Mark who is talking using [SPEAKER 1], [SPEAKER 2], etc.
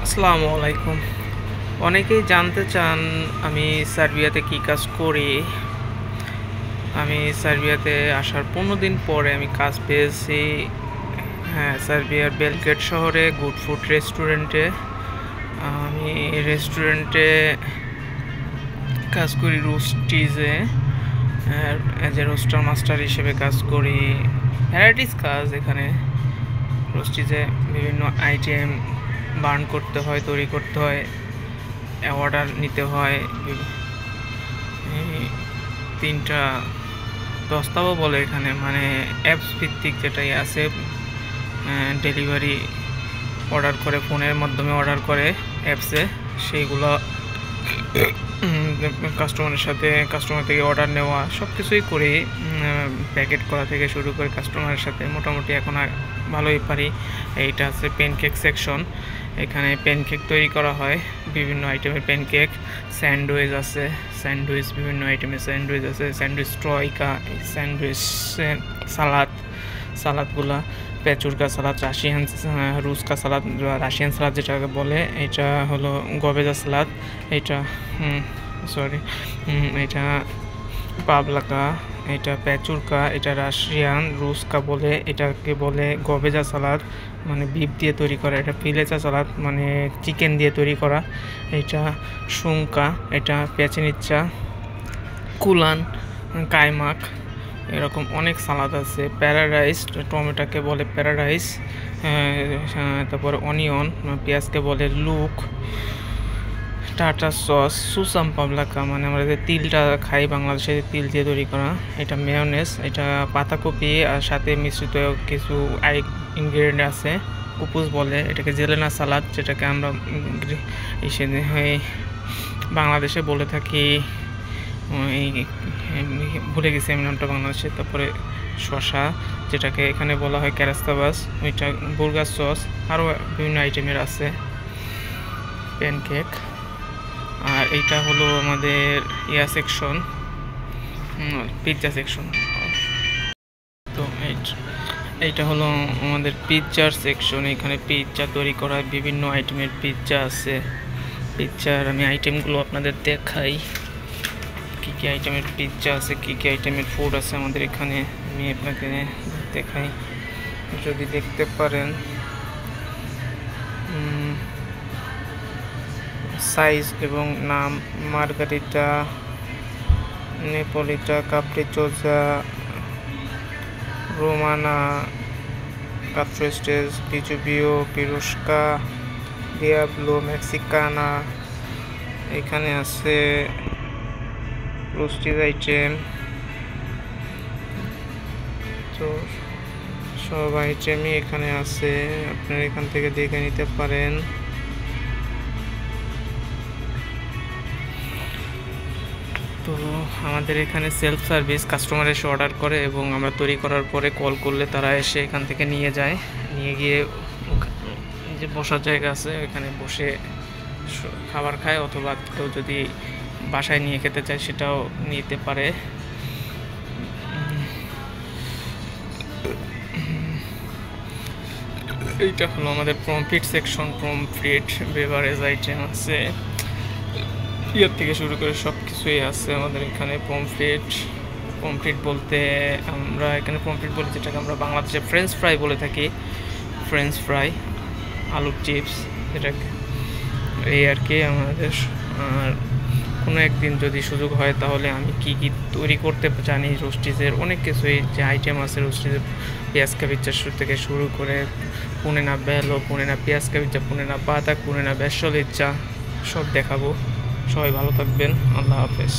[SPEAKER 1] আসসালামু আলাইকুম। অনেকেই জানতে চান আমি সার্বিয়াতে কী কাজ করি। আমি সার্বিয়াতে আসার 15 দিন পরে আমি কাজ পেয়েছি। হ্যাঁ, সার্বিয়ার বেলগ্রেড শহরে গুড ফুড রেস্টুরেন্টে। আমি রেস্টুরেন্টে কাজ করি রোস্টিজে, অ্যাজ এ রোস্টার মাস্টার হিসেবে কাজ করি। ভ্যারাইটিস কাজ এখানে। রোস্টিজে বিভিন্ন আইটেম বার্ন করতে হয়, তৈরি করতে হয়, অর্ডার নিতে হয়। তিনটা দস্তাও বলে এখানে, মানে অ্যাপস ভিত্তিক যেটাই আছে, ডেলিভারি অর্ডার করে, ফোনের মাধ্যমে অর্ডার করে অ্যাপসে, সেইগুলো কাস্টমার থেকে অর্ডার নেওয়া সব কিছুই করি। প্যাকেট করা থেকে শুরু করে কাস্টমারের সাথে মোটামুটি এখন ভালোই পারি। এইটা আছে প্যানকেক সেকশন। এখানে প্যানকেক তৈরি করা হয়, বিভিন্ন আইটেমের প্যানকেক। স্যান্ডউইচ আছে, বিভিন্ন আইটেমের স্যান্ডউইচ আছে, স্যান্ডউইচ ট্রয়কা, স্যান্ডউইচ সালাদগুলা, পেচুরকা সালাদ, রুস্কা সালাদ, রাশিয়ান সালাদ যেটাকে বলে, এটা হলো গবেজা সালাদ, এটা এটা পাবলাকা, এটা পেচুরকা, এটা রাশিয়ান রুস্কা বলে, এটাকে বলে গবেজা সালাদ, মানে বিফ দিয়ে তৈরি করা। এটা ফিলেচা সালাদ, মানে চিকেন দিয়ে তৈরি করা। এটা শুঙ্কা, এটা পেঁচেনিচ্চা, কুলান, কাইমাক, এরকম অনেক সালাদ আছে। প্যারাডাইস, টমেটোকে বলে প্যারাডাইস, তারপর অনিয়ন, পেঁয়াজকে বলে লুক, টাটা সস, সুসাম পাবলাকা, মানে আমরা যে তিলটা খাই বাংলাদেশে, তিল দিয়ে তৈরি করা। এটা মেয়োনেজ, এটা পাতাকপি আর সাথে মিশ্রিত কিছু ইনগ্রেডিয়েন্ট আছে, কুপুস বলে। এটাকে জেলেনা সালাদ, যেটাকে আমরা বাংলাদেশে বলে থাকি, ভুলে গেছি আমি নামটা বাংলাদেশে। তারপরে শসা, যেটাকে এখানে বলা হয় ক্যারাস্তাবাস, ওইটা বুর্গার সস, আরও বিভিন্ন আইটেমের আছে। প্যানকেক। আর এইটা হলো আমাদের সেকশন, পিৎজা সেকশন। তো এইটা হলো আমাদের পিৎজার সেকশন। এখানে পিৎজা তৈরি করা হয়, বিভিন্ন আইটেমের পিৎজা আছে। পিৎজার আমি আইটেমগুলো আপনাদের দেখাই, কী কী আইটেমের পিৎজা আছে, কী কী আইটেমের ফুড আছে আমাদের এখানে, আমি আপনাকে দেখাই যদি দেখতে পারেন। সাইজ এবং নাম: মার্গারিটা, নেপোলিটা, কাপ্রিচোজা, রোমানা, কাট্রেস্টেজ, পিজুবিও, পিরুস্কা, ডিয়াবলো, মেক্সিকানা। এখানে আছে রোস্টিজ আইটেম। তো সব আইটেমই এখানে আছে, আপনারা এখান থেকে দেখে নিতে পারেন। তো আমাদের এখানে সেলফ সার্ভিস, কাস্টমার এসে অর্ডার করে এবং আমরা তৈরি করার পরে কল করলে তারা এসে এখান থেকে নিয়ে যায়। নিয়ে গিয়ে যে বসার জায়গা আছে, এখানে বসে খাবার খায়, অথবা কেউ যদি বাসায় নিয়ে খেতে চায় সেটাও নিতে পারে। এইটা হলো আমাদের pomfret section. Pomfret, beverage item আছে, ইয়ার থেকে শুরু করে সব কিছুই আছে আমাদের এখানে। পমফ্রেট বলতে আমরা এখানে পমফ্রেট বলি যেটাকে আমরা বাংলাদেশে ফ্রেঞ্চ ফ্রাই বলে থাকি। ফ্রেঞ্চ ফ্রাই, আলুর চিপস, এটাকে এই আর কি আমাদের। আর কোনো একদিন যদি সুযোগ হয় তাহলে আমি কি কি তৈরি করতে জানি রোস্টিজের, অনেক কিছুই যে আইটেম আছে রোস্টিজের, পেঁয়াজ কাবিচা থেকে শুরু করে পুনেনা বেলো, পুনেনা পেঁয়াজ কাবিচা, পুনেনা পাতা, পুনেনা বেসলিচা, সব দেখাবো। সবাই ভালো থাকবেন, আল্লাহ হাফেজ।